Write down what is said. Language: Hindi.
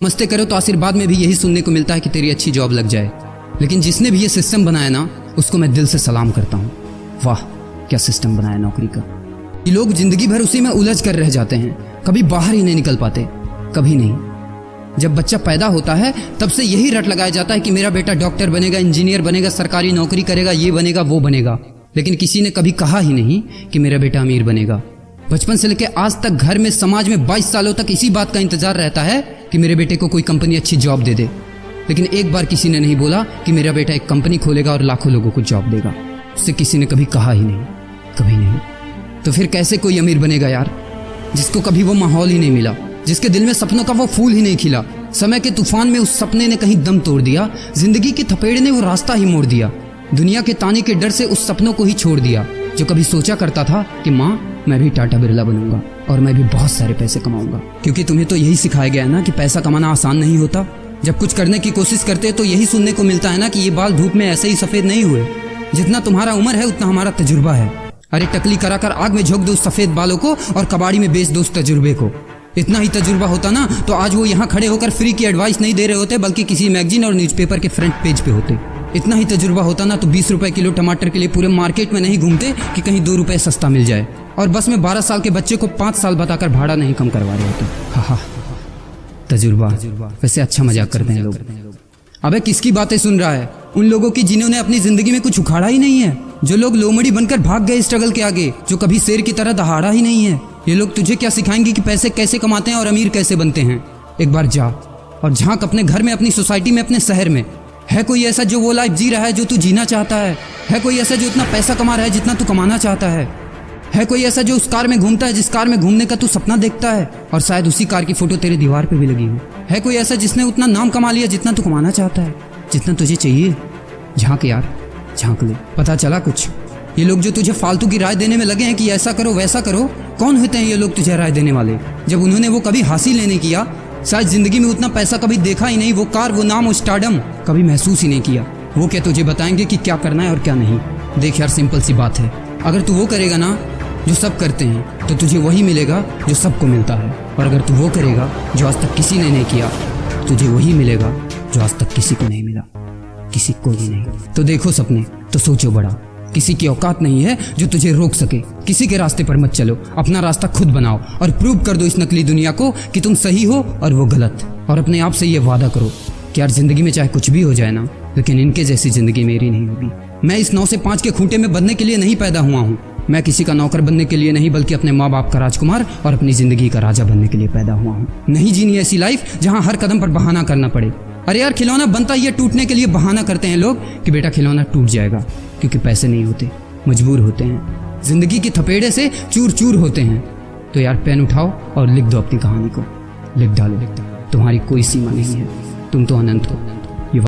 मस्ते करो तो आशीर्वाद में भी यही सुनने को मिलता है कि तेरी अच्छी जॉब लग जाए। लेकिन जिसने भी ये सिस्टम बनाया ना, उसको मैं दिल से सलाम करता हूँ। वाह क्या सिस्टम बनाया नौकरी का। ये लोग जिंदगी भर उसी में उलझ कर रह जाते हैं, कभी बाहर ही नहीं निकल पाते, कभी नहीं। जब बच्चा पैदा होता है तब से यही रट लगाया जाता है कि मेरा बेटा डॉक्टर बनेगा, इंजीनियर बनेगा, सरकारी नौकरी करेगा, ये बनेगा वो बनेगा। लेकिन किसी ने कभी कहा ही नहीं कि मेरा बेटा अमीर बनेगा। बचपन से लेकर आज तक घर में, समाज में 22 सालों तक इसी बात का इंतजार रहता है कि मेरे बेटे को कोई कंपनी अच्छी जॉब दे दे। लेकिन एक बार किसी ने नहीं बोला कि मेरा बेटा एक कंपनी खोलेगा और लाखों लोगों को जॉब देगा। उससे किसी ने कभी कहा ही नहीं, कभी नहीं। तो फिर कैसे कोई अमीर बनेगा यार, जिसको कभी वो माहौल ही नहीं मिला, जिसके दिल में सपनों का वो फूल ही नहीं खिला। समय के तूफान में उस सपने ने कहीं दम तोड़ दिया, जिंदगी के थपेड़े ने वो रास्ता ही मोड़ दिया, दुनिया के ताने के डर से उस सपनों को ही छोड़ दिया। जो कभी सोचा करता था कि माँ मैं भी टाटा बिरला बनूंगा और मैं भी बहुत सारे पैसे कमाऊंगा। क्योंकि तुम्हें तो यही सिखाया गया है ना कि पैसा कमाना आसान नहीं होता। जब कुछ करने की कोशिश करते तो यही सुनने को मिलता है ना कि ये बाल धूप में ऐसे ही सफेद नहीं हुए। जितना तुम्हारा उम्र है उतना हमारा तजुर्बा है। अरे टकली कराकर आग में झोंक दो उस सफेद बालों को और कबाड़ी में बेच दो उस तजुर्बे को। इतना ही तजुर्बा होता ना तो आज वो यहाँ खड़े होकर फ्री की एडवाइस नहीं दे रहे होते, बल्कि किसी मैगजीन और न्यूज़पेपर के फ्रंट पेज पे होते। इतना ही तजुर्बा होता ना तो 20 रुपए किलो टमाटर के लिए पूरे मार्केट में नहीं घूमते कि कहीं 2 रुपए सस्ता मिल जाए। और बस में 12 साल के बच्चे को 5 साल बताकर भाड़ा नहीं कम करवा रहे होते। हा तजुर्बा। वैसे अच्छा मजाक करते हैं लोग। अबे किसकी बातें सुन रहा है? उन लोगों की जिन्होंने अपनी जिंदगी में कुछ उखाड़ा ही नहीं है, जो लोग लोमड़ी बनकर भाग गए स्ट्रगल के आगे, जो कभी शेर की तरह दहाड़ा ही नहीं है। ये लोग तुझे क्या सिखाएंगे कि पैसे कैसे कमाते हैं और अमीर कैसे बनते हैं। एक बार जा और झांक अपने घर में, अपनी सोसाइटी में, अपने शहर में। है कोई ऐसा जो वो लाइफ जी रहा है जो तू जीना चाहता है? है कोई ऐसा जो इतना पैसा कमा रहा है जितना तू कमाना चाहता है? है कोई ऐसा जो उस कार में घूमता है जिस कार में घूमने का तू सपना देखता है और शायद उसी कार की फोटो तेरे दीवार पे भी लगी हो? है कोई ऐसा जिसने उतना नाम कमा लिया जितना तू कमाना चाहता है, जितना तुझे चाहिए? झांक यार, झांक ले, पता चला कुछ। ये लोग जो तुझे फालतू की राय देने में लगे हैं कि ऐसा करो वैसा करो, कौन होते हैं ये लोग तुझे राय देने वाले, जब उन्होंने वो कभी हासिल नहीं किया? शायद जिंदगी में उतना पैसा कभी देखा ही नहीं, वो कार, वो नाम, वो स्टारडम कभी महसूस ही नहीं किया। वो क्या तुझे बताएंगे कि क्या करना है और क्या नहीं? देख यार, सिंपल सी बात है, अगर तू वो करेगा ना जो सब करते हैं तो तुझे वही मिलेगा जो सबको मिलता है। और अगर तू वो करेगा जो आज तक किसी ने नहीं किया, तुझे वही मिलेगा जो आज तक किसी को नहीं मिला, किसी को भी नहीं। तो देखो सपने तो सोचो बड़ा, किसी की औकात नहीं है जो तुझे रोक सके। किसी के रास्ते पर मत चलो, अपना रास्ता खुद बनाओ और प्रूव कर दो इस नकली दुनिया को कि तुम सही हो और वो गलत। और अपने आप से ये वादा करो कि यार जिंदगी में चाहे कुछ भी हो जाए ना, लेकिन इनके जैसी जिंदगी मेरी नहीं होगी। मैं इस 9 से 5 के खूंटे में बंधने के लिए नहीं पैदा हुआ हूँ। मैं किसी का नौकर बनने के लिए नहीं, बल्कि अपने माँ बाप का राजकुमार और अपनी जिंदगी का राजा बनने के लिए पैदा हुआ हूँ। नहीं जीनी ऐसी लाइफ जहाँ हर कदम पर बहाना करना पड़े। अरे यार, खिलौना बनता ही है टूटने के लिए। बहाना करते हैं लोग कि बेटा खिलौना टूट जाएगा, क्योंकि पैसे नहीं होते, मजबूर होते हैं, जिंदगी की थपेड़े से चूर चूर होते हैं। तो यार पेन उठाओ और लिख दो अपनी कहानी को, लिख डालो। तुम्हारी कोई सीमा नहीं है, तुम तो अनंत हो।